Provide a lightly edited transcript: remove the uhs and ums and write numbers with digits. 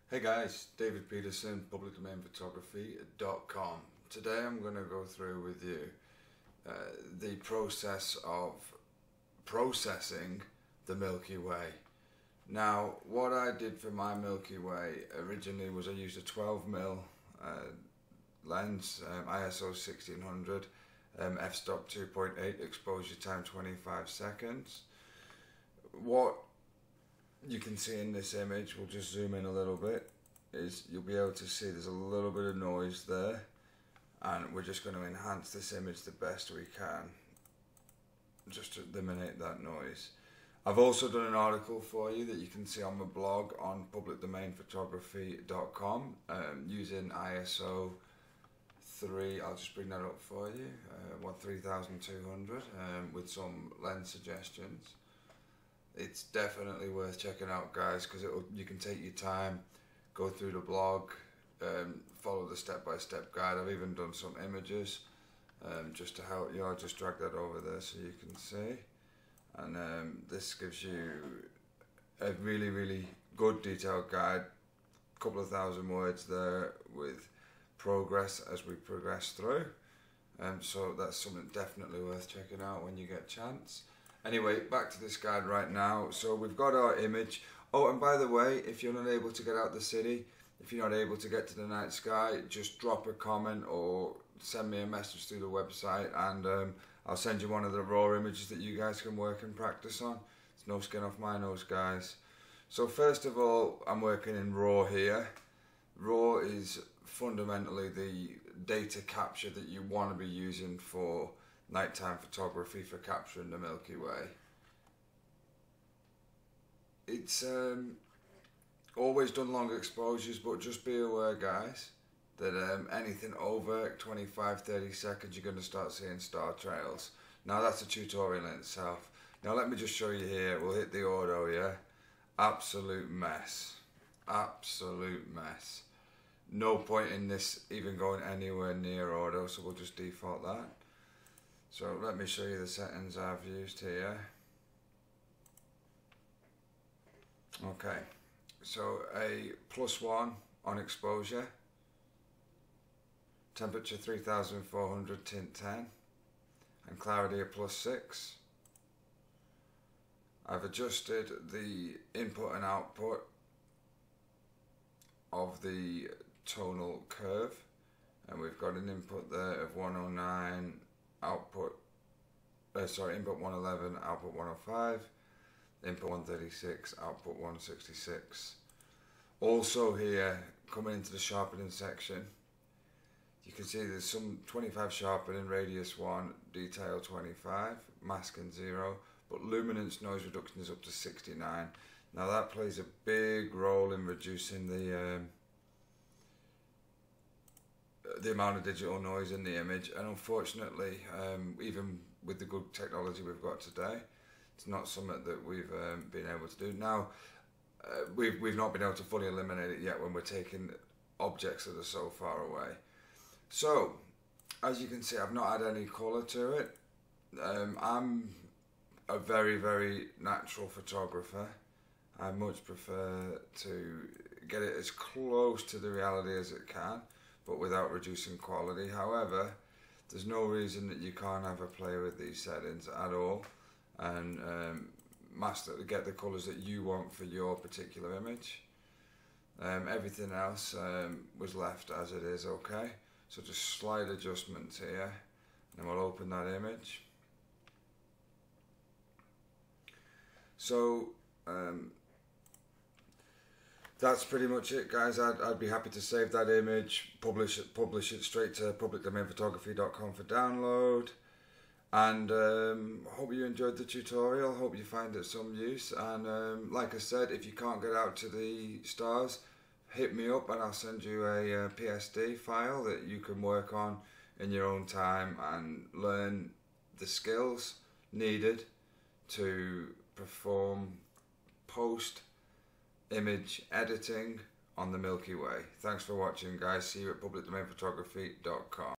Hey guys, David Peterson, publicdomainphotography.com. Today I'm going to go through with you the process of processing the Milky Way. Now, what I did for my Milky Way originally was I used a 12mm lens, ISO 1600, f-stop 2.8, exposure time 25 seconds. What you can see in this image, we'll just zoom in a little bit, is you'll be able to see there's a little bit of noise there, and we're just going to enhance this image the best we can just to eliminate that noise. I've also done an article for you that you can see on my blog on publicdomainphotography.com using ISO 3, I'll just bring that up for you, 3200 with some lens suggestions. It's definitely worth checking out, guys, because you can take your time, go through the blog, follow the step-by-step guide. I've even done some images just to help you. I'll just drag that over there so you can see. And this gives you a really, really good detailed guide. A couple of thousand words there with progress as we progress through. So that's something definitely worth checking out when you get a chance. Anyway, back to this guide right now. So we've got our image. Oh, and by the way, if you're not able to get out the city, if you're not able to get to the night sky, just drop a comment or send me a message through the website, and I'll send you one of the raw images that you guys can work and practice on. It's no skin off my nose, guys. So first of all, I'm working in RAW here. RAW is fundamentally the data capture that you want to be using for nighttime photography, for capturing the Milky Way. It's always done long exposures, but just be aware, guys, that anything over 25-30 seconds you're going to start seeing star trails. Now that's a tutorial in itself. Now let me just show you here. We'll hit the auto, yeah? Absolute mess. Absolute mess. No point in this even going anywhere near auto, so we'll just default that. So let me show you the settings I've used here. Okay, so a +1 on exposure, temperature 3400, tint 10, and clarity a +6. I've adjusted the input and output of the tonal curve, and we've got an input there of 109, input 111, output 105, input 136, output 166. Also here, coming into the sharpening section, you can see there's some 25 sharpening, radius 1, detail 25, masking 0, but luminance noise reduction is up to 69. Now that plays a big role in reducing the amount of digital noise in the image, and unfortunately, even with the good technology we've got today, it's not something that we've been able to do. Now, we've not been able to fully eliminate it yet when we're taking objects that are so far away. So, as you can see, I've not had any colour to it. I'm a very, very natural photographer. I much prefer to get it as close to the reality as it can, but without reducing quality. However, there's no reason that you can't have a play with these settings at all and get the colours that you want for your particular image. Everything else was left as it is, okay? So just slight adjustments here, and we'll open that image. So that's pretty much it, guys. I'd be happy to save that image, publish it straight to publicdomainphotography.com for download. And hope you enjoyed the tutorial. Hope you find it some use. And like I said, if you can't get out to the stars, hit me up and I'll send you a PSD file that you can work on in your own time and learn the skills needed to perform post-image editing on the Milky Way. Thanks for watching, guys. See you at publicdomainphotography.com.